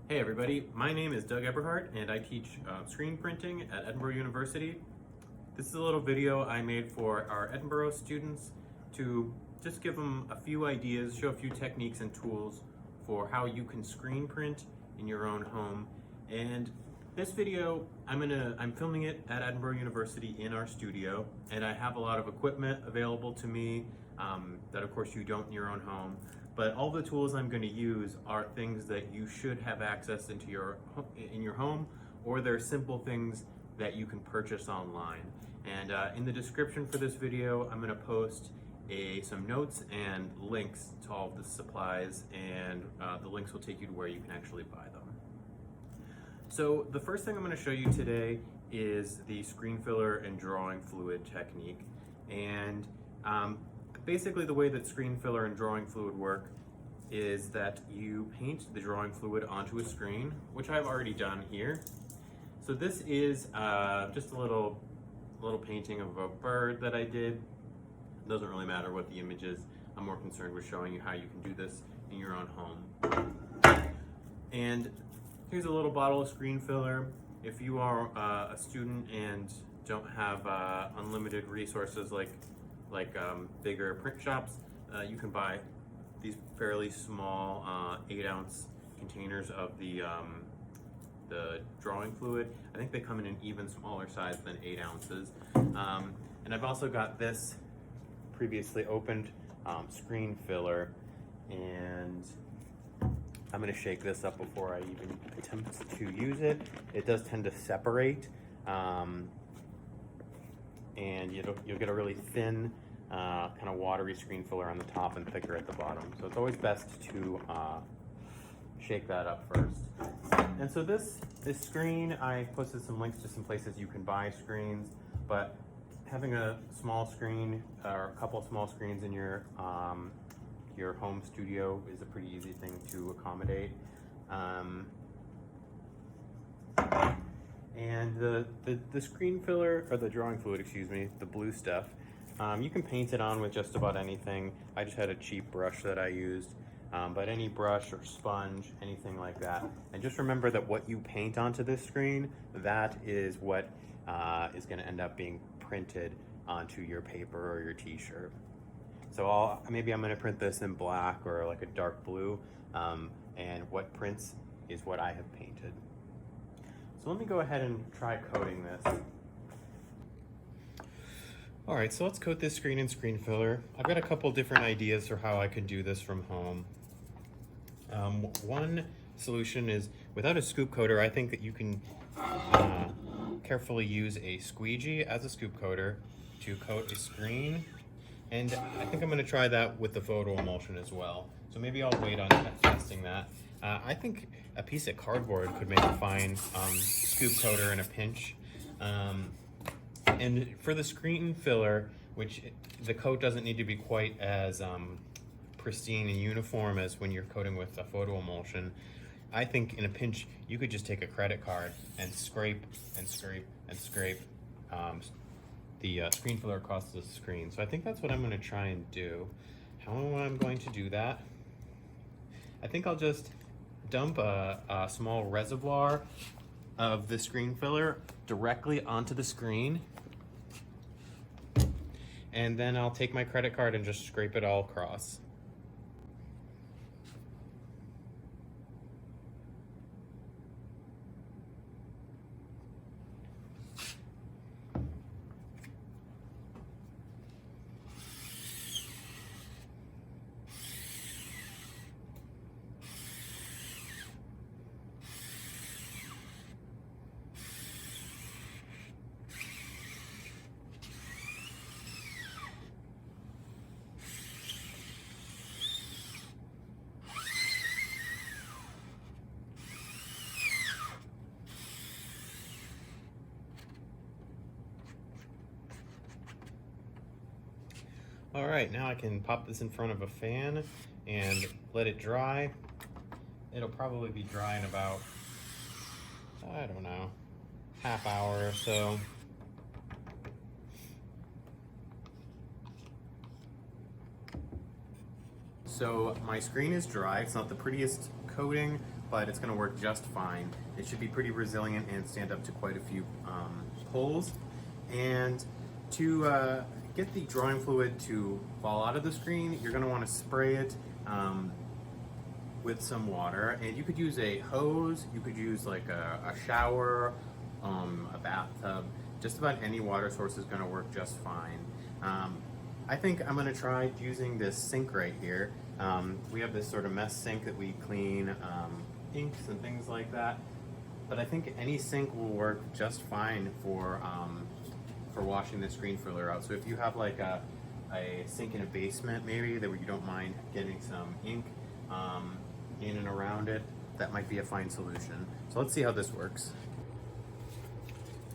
Hey everybody, my name is Doug Eberhardt and I teach screen printing at Edinburgh University. This is a little video I made for our Edinburgh students to just give them a few ideas, show a few techniques and tools for how you can screen print in your own home. And this video, I'm filming it at Edinburgh University in our studio, and I have a lot of equipment available to me that of course you don't in your own home. But all the tools I'm going to use are things that you should have access in your home, or they're simple things that you can purchase online. And in the description for this video, I'm going to post some notes and links to all of the supplies, and the links will take you to where you can actually buy them. So the first thing I'm going to show you today is the screen filler and drawing fluid technique. And basically the way that screen filler and drawing fluid work is that you paint the drawing fluid onto a screen, which I've already done here. So this is just a little painting of a bird that I did. It doesn't really matter what the image is. I'm more concerned with showing you how you can do this in your own home. And here's a little bottle of screen filler. If you are a student and don't have unlimited resources like bigger print shops, you can buy these fairly small 8-ounce containers of the drawing fluid. I think they come in an even smaller size than 8 ounces. And I've also got this previously opened screen filler, and I'm going to shake this up before I even attempt to use it. It does tend to separate, and you'll get a really thin kind of watery screen filler on the top and thicker at the bottom. So it's always best to shake that up first. And so this screen, I posted some links to some places you can buy screens, but having a small screen or a couple small screens in your home studio is a pretty easy thing to accommodate. And the screen filler, or the drawing fluid, excuse me, the blue stuff, you can paint it on with just about anything. I just had a cheap brush that I used, but any brush or sponge, anything like that. And just remember that what you paint onto this screen, that is what is going to end up being printed onto your paper or your t-shirt. So maybe I'm going to print this in black or like a dark blue, and what prints is what I have painted. So let me go ahead and try coating this. All right, so let's coat this screen in screen filler. I've got a couple different ideas for how I could do this from home. One solution is, without a scoop coater, I think that you can carefully use a squeegee as a scoop coater to coat a screen. And I think I'm gonna try that with the photo emulsion as well. So maybe I'll wait on testing that. I think a piece of cardboard could make a fine scoop coater in a pinch. And for the screen filler, which the coat doesn't need to be quite as pristine and uniform as when you're coating with a photo emulsion, I think in a pinch you could just take a credit card and scrape and scrape and scrape the screen filler across the screen. So I think that's what I'm going to try and do. How I'm going to do that? I think I'll just dump a small reservoir of the screen filler directly onto the screen, and then I'll take my credit card and just scrape it all across. All right, now I can pop this in front of a fan and let it dry. It'll probably be dry in about, I don't know, half hour or so. So my screen is dry. It's not the prettiest coating, but it's going to work just fine. It should be pretty resilient and stand up to quite a few pulls. And to get the drawing fluid to fall out of the screen, you're going to want to spray it with some water, and you could use a hose, you could use like a shower, a bathtub. Just about any water source is going to work just fine. I think I'm going to try using this sink right here. We have this sort of mess sink that we clean inks and things like that, but I think any sink will work just fine for washing the screen filler out. So if you have like a sink in a basement maybe that where you don't mind getting some ink in and around it, that might be a fine solution. So let's see how this works.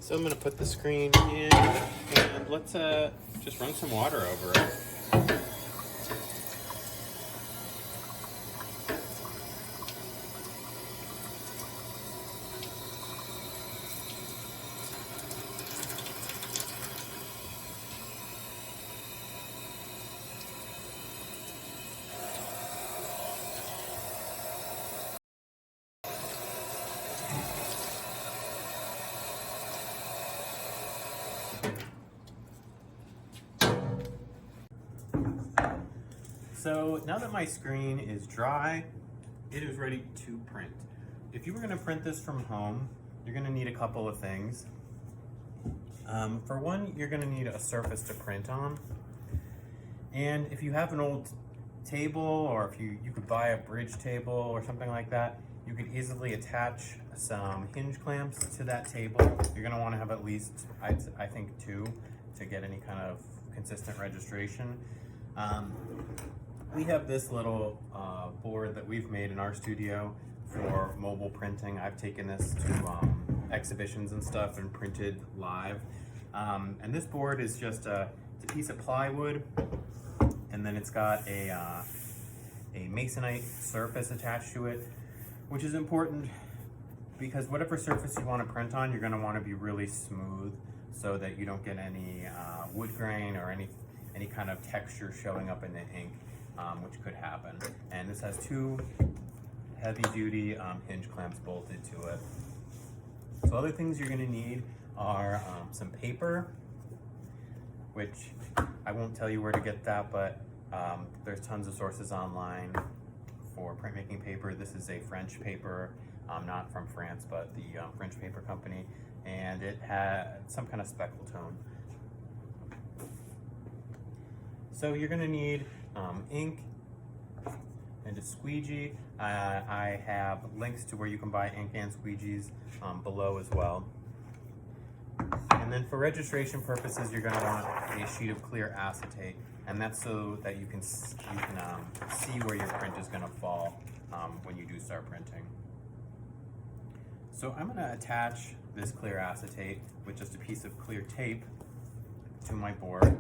So I'm going to put the screen in, and let's just run some water over it. So now that my screen is dry, it is ready to print. If you were going to print this from home, you're going to need a couple of things. For one, you're going to need a surface to print on. And if you have an old table, or if you could buy a bridge table or something like that, you could easily attach some hinge clamps to that table. You're going to want to have at least, I think, 2 to get any kind of consistent registration. We have this little board that we've made in our studio for mobile printing. I've taken this to exhibitions and stuff and printed live. And this board is just it's a piece of plywood, and then it's got a masonite surface attached to it, which is important because whatever surface you want to print on, you're going to want to be really smooth so that you don't get any wood grain or any kind of texture showing up in the ink. Which could happen. And this has 2 heavy-duty hinge clamps bolted to it. So other things you're going to need are some paper, which I won't tell you where to get that, but there's tons of sources online for printmaking paper. This is a French paper, not from France, but the French paper company, and it had some kind of speckle tone. So you're going to need ink and a squeegee. I have links to where you can buy ink and squeegees below as well. And then for registration purposes, you're going to want a sheet of clear acetate, and that's so that you can see where your print is going to fall when you do start printing. So I'm going to attach this clear acetate with just a piece of clear tape to my board.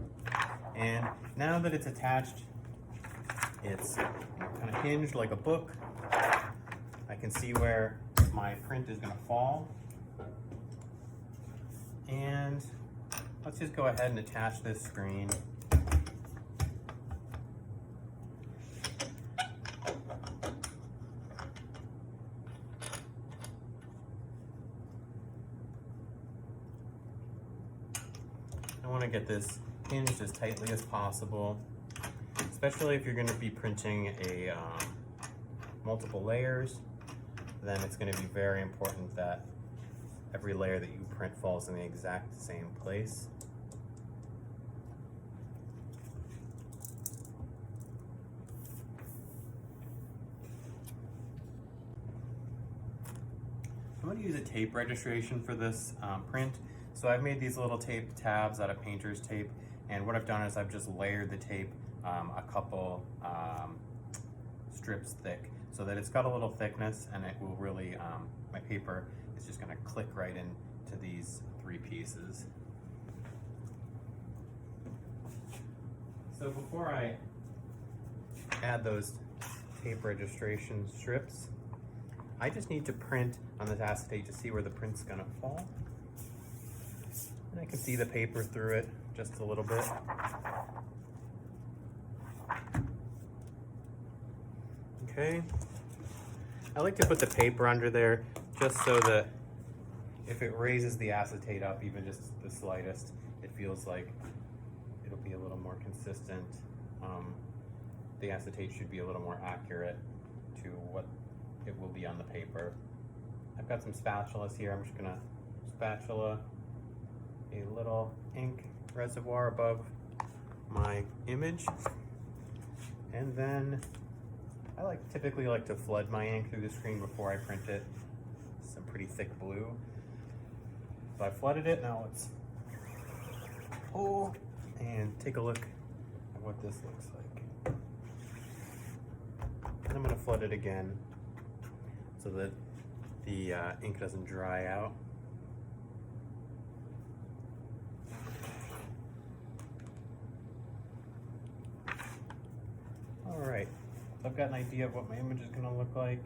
And now that it's attached, it's kind of hinged like a book. I can see where my print is going to fall. And let's just go ahead and attach this screen. I want to get this hinged as tightly as possible, especially if you're going to be printing a multiple layers. Then it's going to be very important that every layer that you print falls in the exact same place. I'm going to use a tape registration for this print. So I've made these little tape tabs out of painter's tape, and what I've done is I've just layered the tape a couple strips thick so that it's got a little thickness, and it will really, my paper is just going to click right into these 3 pieces. So before I add those tape registration strips, I just need to print on this acetate to see where the print's going to fall. And I can see the paper through it just a little bit. Okay, I like to put the paper under there just so that if it raises the acetate up even just the slightest, it feels like it'll be a little more consistent. The acetate should be a little more accurate to what it will be on the paper. I've got some spatulas here. I'm just gonna spatula a little ink reservoir above my image, and then I typically like to flood my ink through the screen before I print it. Some pretty thick blue. So I flooded it. Now let's pull and take a look at what this looks like. And I'm going to flood it again so that the ink doesn't dry out. All right, so I've got an idea of what my image is going to look like.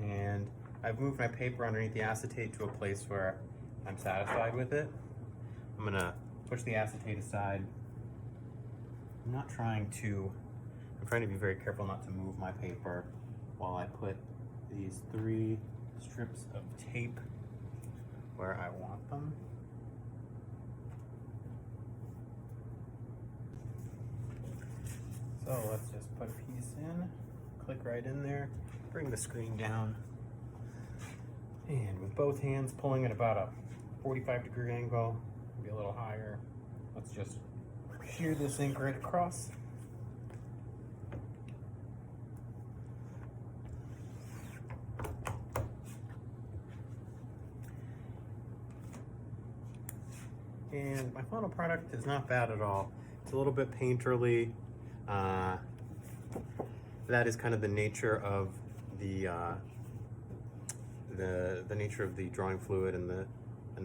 And I've moved my paper underneath the acetate to a place where I'm satisfied with it. I'm going to push the acetate aside. I'm trying to be very careful not to move my paper while I put these 3 strips of tape where I want them. So let's just put a piece in, click right in there, bring the screen down, and with both hands pulling at about a 45-degree angle, maybe a little higher, let's just shear this ink right across. And my final product is not bad at all. It's a little bit painterly. That is kind of the nature of the nature of the drawing fluid and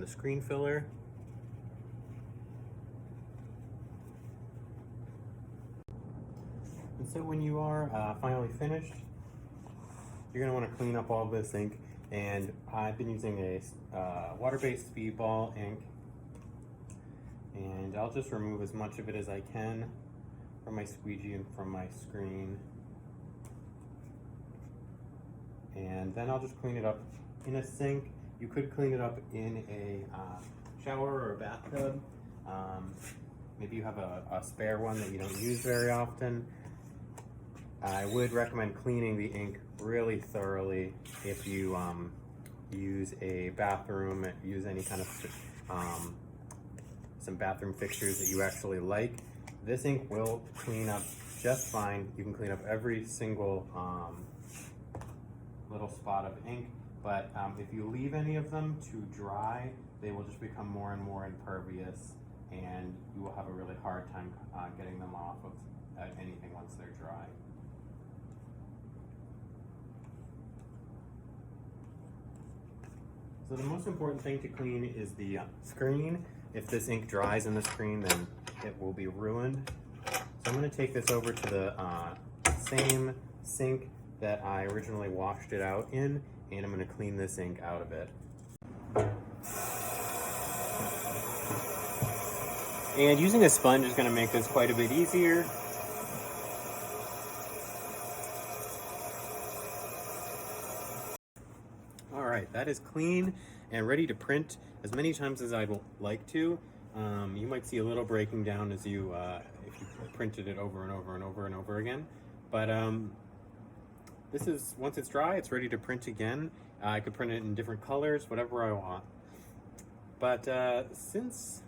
the screen filler. And so when you are finally finished, you're going to want to clean up all this ink. And I've been using a water-based speedball ink, and I'll just remove as much of it as I can from my squeegee and from my screen. And then I'll just clean it up in a sink. You could clean it up in a shower or a bathtub. Maybe you have a spare one that you don't use very often. I would recommend cleaning the ink really thoroughly if you use a bathroom, use any kind of some bathroom fixtures that you actually like. This ink will clean up just fine. You can clean up every single little spot of ink, but if you leave any of them to dry, they will just become more and more impervious, and you will have a really hard time getting them off of anything once they're dry. So the most important thing to clean is the screen. If this ink dries in the screen, then it will be ruined. So I'm going to take this over to the same sink that I originally washed it out in, and I'm going to clean this ink out of it. And using a sponge is going to make this quite a bit easier. Alright, that is clean and ready to print as many times as I would like to. You might see a little breaking down as you if you printed it over and over and over and over again. But this is, once it's dry, it's ready to print again. I could print it in different colors, whatever I want. But since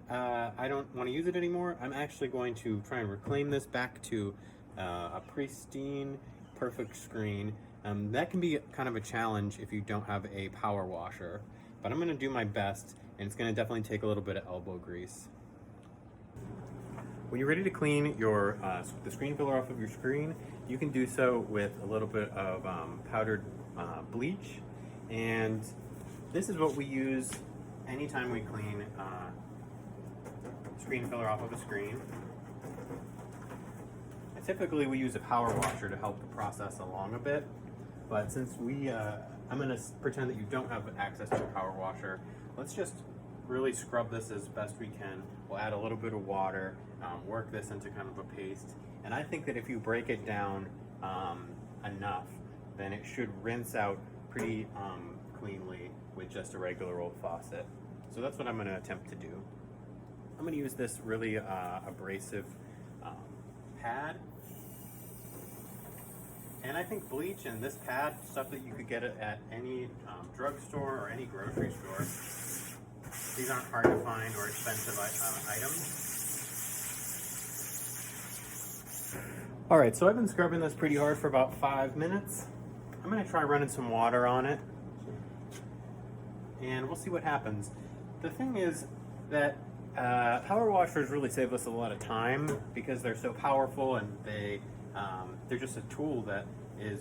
I don't want to use it anymore, I'm actually going to try and reclaim this back to a pristine, perfect screen. That can be kind of a challenge if you don't have a power washer, but I'm going to do my best, and it's going to definitely take a little bit of elbow grease. When you're ready to clean your the screen filler off of your screen, you can do so with a little bit of powdered bleach, and this is what we use anytime we clean screen filler off of a screen. And typically we use a power washer to help the process along a bit. But since I'm going to pretend that you don't have access to a power washer, let's just really scrub this as best we can. We'll add a little bit of water, work this into kind of a paste. And I think that if you break it down enough, then it should rinse out pretty cleanly with just a regular old faucet. So that's what I'm going to attempt to do. I'm going to use this really abrasive pad. And I think bleach and this pad, stuff that you could get at any drugstore or any grocery store. These aren't hard to find or expensive items. Alright, so I've been scrubbing this pretty hard for about 5 minutes. I'm going to try running some water on it. And we'll see what happens. The thing is that power washers really save us a lot of time because they're so powerful, and they're just a tool that is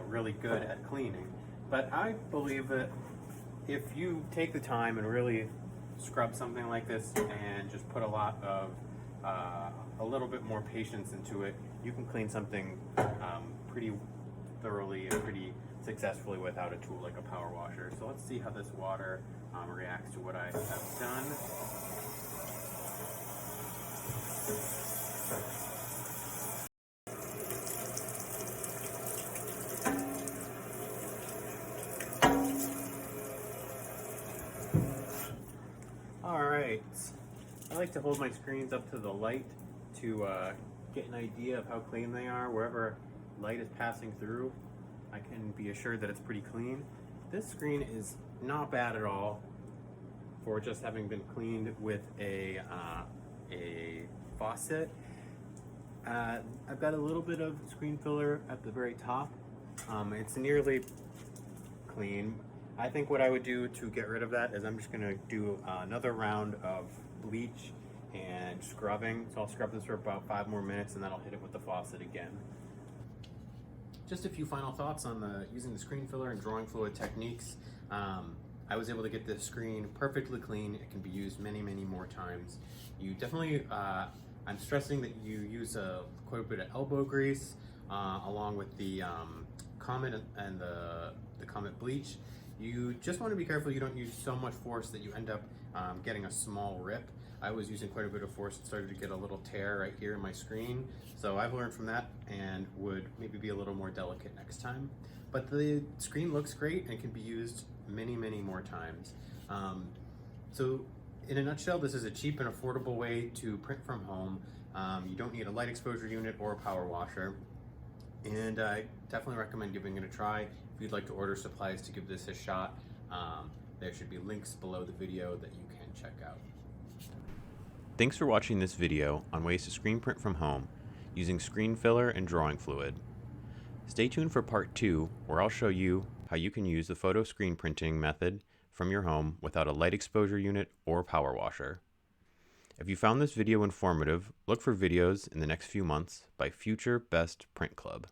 really good at cleaning. But I believe that if you take the time and really scrub something like this and just put a little bit more patience into it, you can clean something pretty thoroughly and pretty successfully without a tool like a power washer. So let's see how this water reacts to what I have done. Alright, I like to hold my screens up to the light to get an idea of how clean they are. Wherever light is passing through, I can be assured that it's pretty clean. This screen is not bad at all for just having been cleaned with a faucet. I've got a little bit of screen filler at the very top. It's nearly clean. I think what I would do to get rid of that is I'm just going to do another round of bleach and scrubbing. So I'll scrub this for about 5 more minutes and then I'll hit it with the faucet again. Just a few final thoughts on using the screen filler and drawing fluid techniques. I was able to get this screen perfectly clean. It can be used many, many more times. You definitely, I'm stressing that you use quite a bit of elbow grease along with the Comet and the Comet bleach. You just want to be careful you don't use so much force that you end up getting a small rip. I was using quite a bit of force and started to get a little tear right here in my screen. So I've learned from that and would maybe be a little more delicate next time. But the screen looks great and can be used many, many more times. So in a nutshell, this is a cheap and affordable way to print from home. You don't need a light exposure unit or a power washer. And I definitely recommend giving it a try. If you'd like to order supplies to give this a shot, there should be links below the video that you can check out. Thanks for watching this video on ways to screen print from home using screen filler and drawing fluid. Stay tuned for part 2, where I'll show you how you can use the photo screen printing method from your home without a light exposure unit or power washer. If you found this video informative, look for videos in the next few months by Future Best Print Club.